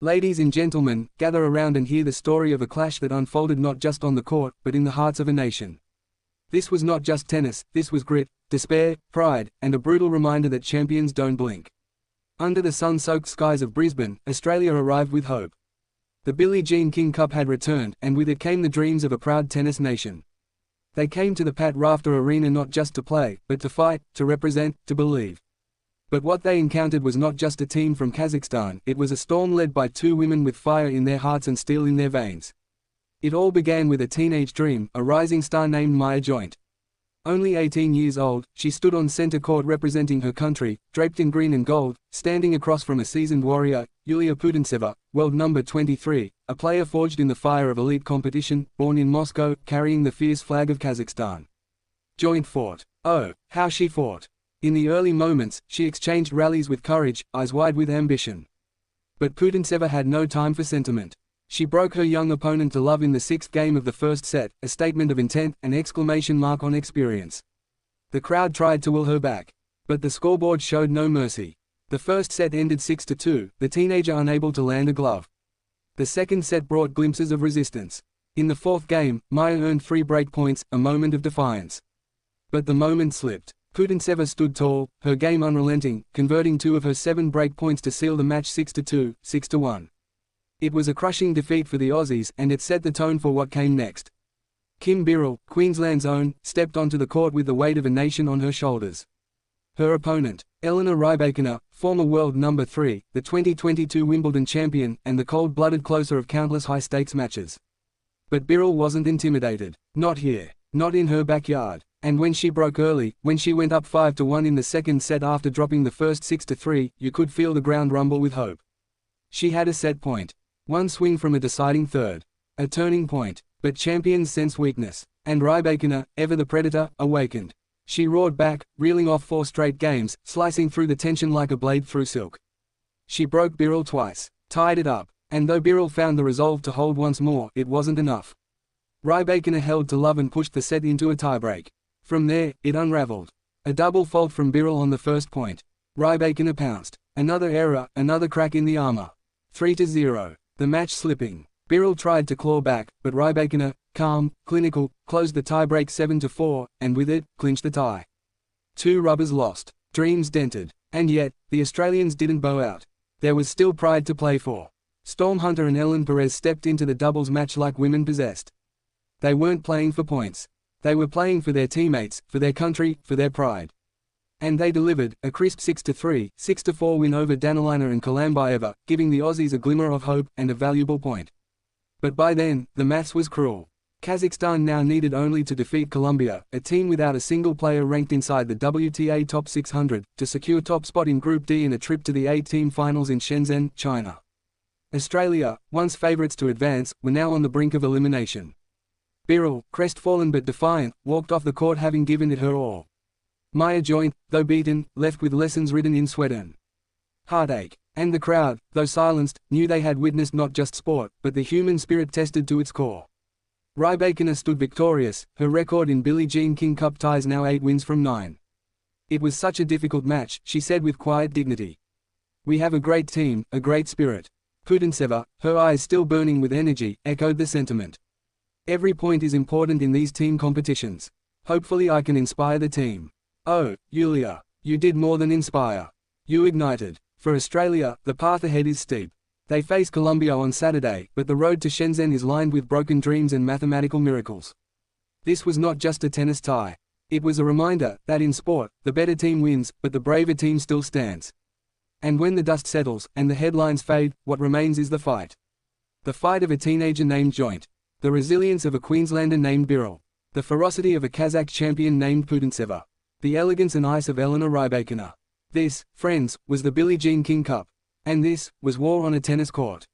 Ladies and gentlemen, gather around and hear the story of a clash that unfolded not just on the court, but in the hearts of a nation. This was not just tennis, this was grit, despair, pride, and a brutal reminder that champions don't blink. Under the sun-soaked skies of Brisbane, Australia arrived with hope. The Billie Jean King Cup had returned, and with it came the dreams of a proud tennis nation. They came to the Rafter Arena not just to play, but to fight, to represent, to believe. But what they encountered was not just a team from Kazakhstan, it was a storm led by two women with fire in their hearts and steel in their veins. It all began with a teenage dream, a rising star named Maya Joint. Only 18 years old, she stood on center court representing her country, draped in green and gold, standing across from a seasoned warrior, Yulia Putintseva, world number 23, a player forged in the fire of elite competition, born in Moscow, carrying the fierce flag of Kazakhstan. Joint fought. Oh, how she fought! In the early moments, she exchanged rallies with courage, eyes wide with ambition. But Putintseva had no time for sentiment. She broke her young opponent to love in the sixth game of the first set, a statement of intent, an exclamation mark on experience. The crowd tried to will her back. But the scoreboard showed no mercy. The first set ended 6-2, the teenager unable to land a glove. The second set brought glimpses of resistance. In the fourth game, Maya earned 3 break points, a moment of defiance. But the moment slipped. Putintseva stood tall, her game unrelenting, converting 2 of her 7 break points to seal the match 6-2, 6-1. It was a crushing defeat for the Aussies, and it set the tone for what came next. Kim Birrell, Queensland's own, stepped onto the court with the weight of a nation on her shoulders. Her opponent, Elena Rybakina, former world number 3, the 2022 Wimbledon champion, and the cold-blooded closer of countless high-stakes matches. But Birrell wasn't intimidated. Not here. Not in her backyard. And when she broke early, when she went up 5-1 in the second set after dropping the first 6-3, you could feel the ground rumble with hope. She had a set point. One swing from a deciding third. A turning point. But champions sense weakness. And Rybakina, ever the predator, awakened. She roared back, reeling off 4 straight games, slicing through the tension like a blade through silk. She broke Birrell twice. Tied it up. And though Birrell found the resolve to hold once more, it wasn't enough. Rybakina held to love and pushed the set into a tiebreak. From there, it unraveled. A double fault from Birrell on the first point. Rybakina pounced. Another error, another crack in the armor. 3-0. The match slipping. Birrell tried to claw back, but Rybakina, calm, clinical, closed the tiebreak 7-4, and with it, clinched the tie. 2 rubbers lost. Dreams dented. And yet, the Australians didn't bow out. There was still pride to play for. Storm Hunter and Ellen Perez stepped into the doubles match like women possessed. They weren't playing for points. They were playing for their teammates, for their country, for their pride. And they delivered, a crisp 6-3, 6-4 win over Danilina and Kalambayeva, giving the Aussies a glimmer of hope and a valuable point. But by then, the maths was cruel. Kazakhstan now needed only to defeat Colombia, a team without a single player ranked inside the WTA top 600, to secure top spot in Group D and a trip to the 8-team finals in Shenzhen, China. Australia, once favourites to advance, were now on the brink of elimination. Birrell, crestfallen but defiant, walked off the court having given it her all. Maya Joint, though beaten, left with lessons written in sweat and heartache. And the crowd, though silenced, knew they had witnessed not just sport, but the human spirit tested to its core. Rybakina stood victorious, her record in Billie Jean King Cup ties now 8 wins from 9. It was such a difficult match, she said with quiet dignity. We have a great team, a great spirit. Putintseva, her eyes still burning with energy, echoed the sentiment. Every point is important in these team competitions. Hopefully I can inspire the team. Oh, Yulia, you did more than inspire. You ignited. For Australia, the path ahead is steep. They face Colombia on Saturday, but the road to Shenzhen is lined with broken dreams and mathematical miracles. This was not just a tennis tie. It was a reminder that in sport, the better team wins, but the braver team still stands. And when the dust settles, and the headlines fade, what remains is the fight. The fight of a teenager named Joint. The resilience of a Queenslander named Birrell. The ferocity of a Kazakh champion named Putintseva. The elegance and ice of Elena Rybakina. This, friends, was the Billie Jean King Cup. And this was war on a tennis court.